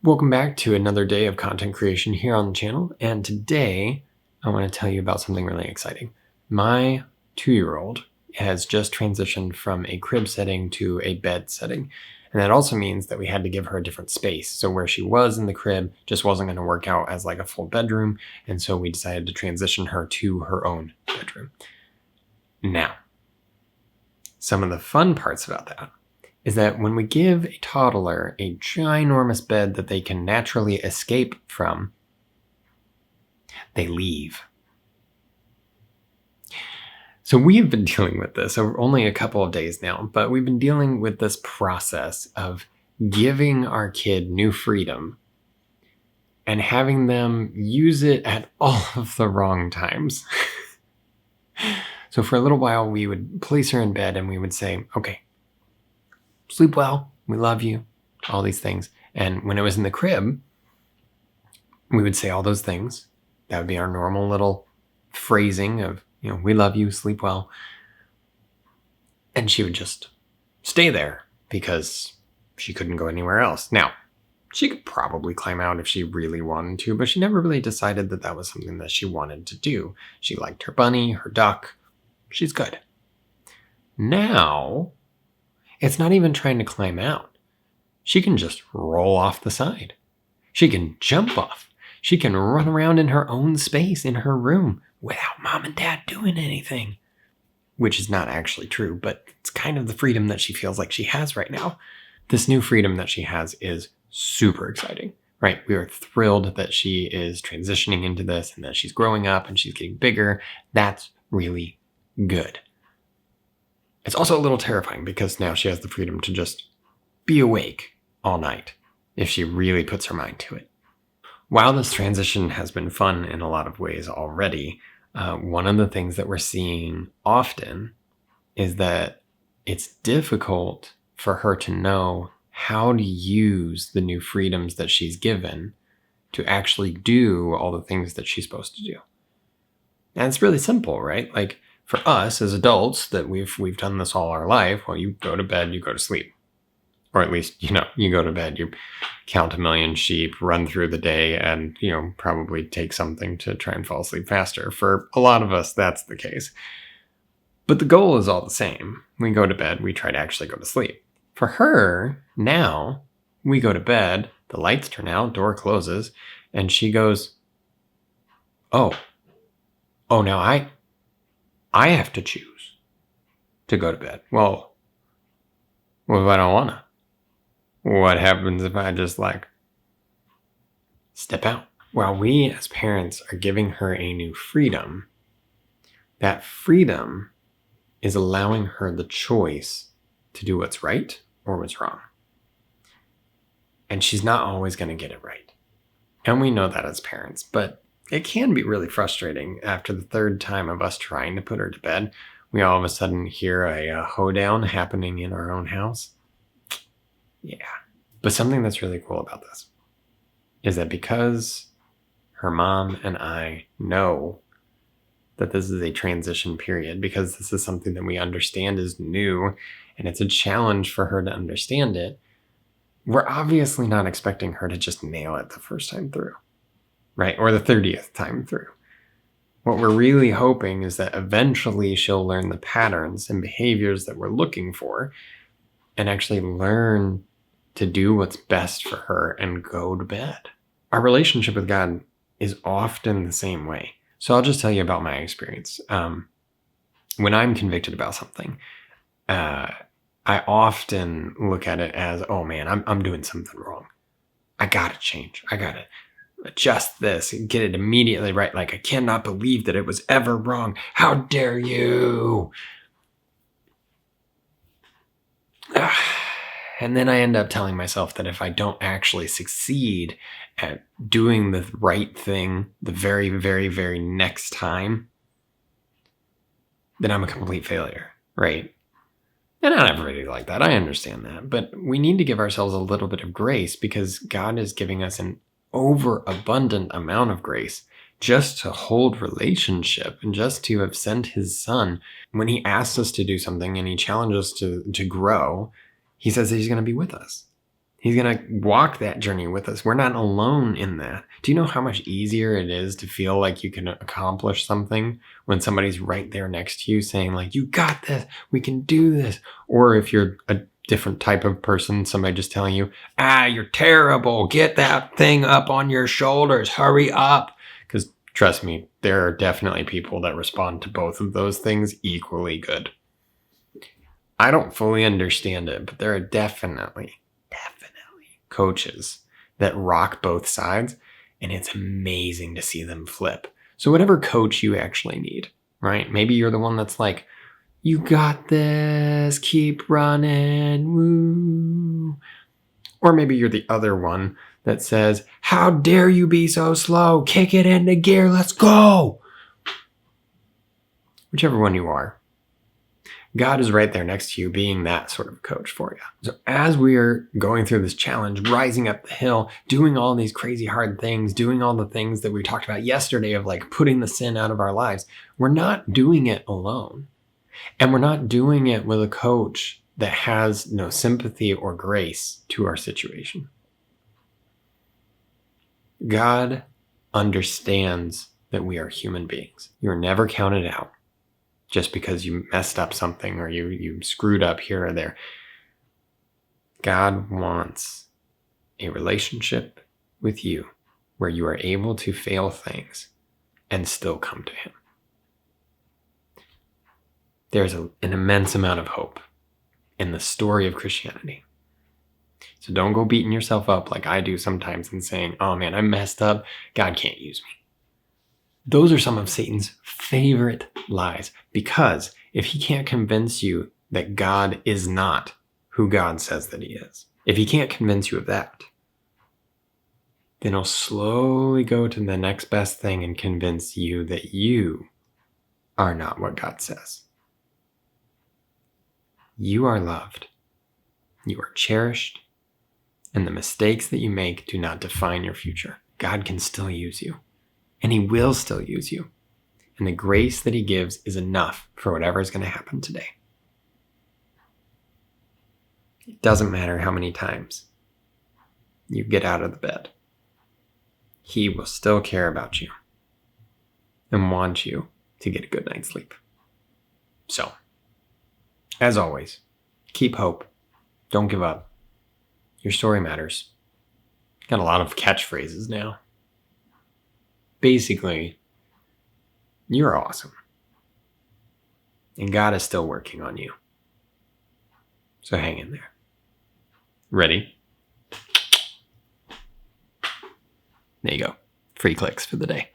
Welcome back to another day of content creation here on the channel. And today I want to tell you about something really exciting. My 2-year-old has just transitioned from a crib setting to a bed setting. And that also means that we had to give her a different space. So where she was in the crib just wasn't going to work out as like a full bedroom. And so we decided to transition her to her own bedroom. Now, some of the fun parts about that is that when we give a toddler a ginormous bed that they can naturally escape from, they leave. So we have been dealing with this over only a couple of days now, but we've been dealing with this process of giving our kid new freedom and having them use it at all of the wrong times. So for a little while, we would place her in bed and we would say, okay, sleep well, we love you, all these things. And when it was in the crib, we would say all those things. That would be our normal little phrasing of, we love you, sleep well. And she would just stay there because she couldn't go anywhere else. Now, she could probably climb out if she really wanted to, but she never really decided that that was something that she wanted to do. She liked her bunny, her duck. She's good. Now, it's not even trying to climb out. She can just roll off the side. She can jump off. She can run around in her own space in her room without mom and dad doing anything. Which is not actually true, but it's kind of the freedom that she feels like she has right now. This new freedom that she has is super exciting, right? We are thrilled that she is transitioning into this and that she's growing up and she's getting bigger. That's really good. It's also a little terrifying because now she has the freedom to just be awake all night if she really puts her mind to it. While this transition has been fun in a lot of ways already, one of the things that we're seeing often is that it's difficult for her to know how to use the new freedoms that she's given to actually do all the things that she's supposed to do. And it's really simple, right? Like, for us as adults that we've done this all our life, well, you go to bed, you go to sleep. Or at least, you go to bed, you count 1,000,000 sheep, run through the day, and, probably take something to try and fall asleep faster. For a lot of us, that's the case. But the goal is all the same. We go to bed, we try to actually go to sleep. For her, now, we go to bed, the lights turn out, door closes, and she goes, oh, now I have to choose to go to bed. Well, what if I don't want to? What happens if I just step out? While we as parents are giving her a new freedom, that freedom is allowing her the choice to do what's right or what's wrong. And she's not always going to get it right. And we know that as parents, but it can be really frustrating after the third time of us trying to put her to bed. We all of a sudden hear a hoedown happening in our own house. Yeah. But something that's really cool about this is that because her mom and I know that this is a transition period, because this is something that we understand is new and it's a challenge for her to understand it, we're obviously not expecting her to just nail it the first time through. Right? Or the 30th time through. What we're really hoping is that eventually she'll learn the patterns and behaviors that we're looking for and actually learn to do what's best for her and go to bed. Our relationship with God is often the same way. So I'll just tell you about my experience. When I'm convicted about something, I often look at it as, oh man, I'm doing something wrong. I gotta change. I gotta adjust this and get it immediately right. Like, I cannot believe that it was ever wrong. How dare you? And then I end up telling myself that if I don't actually succeed at doing the right thing the very, very, very next time, then I'm a complete failure, right? And not everybody like that. I understand that. But we need to give ourselves a little bit of grace because God is giving us an overabundant amount of grace just to hold relationship and just to have sent his son. When he asks us to do something and he challenges us to grow, he says that he's going to be with us. He's going to walk that journey with us. We're not alone in that. Do you know how much easier it is to feel like you can accomplish something when somebody's right there next to you saying like, you got this, we can do this. Or if you're a different type of person, somebody just telling you, you're terrible. Get that thing up on your shoulders. Hurry up. Because trust me, there are definitely people that respond to both of those things equally good. I don't fully understand it, but there are definitely coaches that rock both sides, and it's amazing to see them flip. So whatever coach you actually need, right? Maybe you're the one that's like, you got this, keep running, woo. Or maybe you're the other one that says, how dare you be so slow? Kick it into gear, let's go. Whichever one you are, God is right there next to you being that sort of coach for you. So as we are going through this challenge, rising up the hill, doing all these crazy hard things, doing all the things that we talked about yesterday of like putting the sin out of our lives, we're not doing it alone. And we're not doing it with a coach that has no sympathy or grace to our situation. God understands that we are human beings. You're never counted out just because you messed up something or you screwed up here or there. God wants a relationship with you where you are able to fail things and still come to him. There's an immense amount of hope in the story of Christianity. So don't go beating yourself up like I do sometimes and saying, oh man, I messed up. God can't use me. Those are some of Satan's favorite lies, because if he can't convince you that God is not who God says that he is, if he can't convince you of that, then he'll slowly go to the next best thing and convince you that you are not what God says. You are loved. You are cherished. And the mistakes that you make do not define your future. God can still use you. And he will still use you. And the grace that he gives is enough for whatever is going to happen today. It doesn't matter how many times you get out of the bed. He will still care about you and want you to get a good night's sleep. So, as always, keep hope. Don't give up. Your story matters. Got a lot of catchphrases now. Basically, you're awesome. And God is still working on you. So hang in there. Ready? There you go. Free clicks for the day.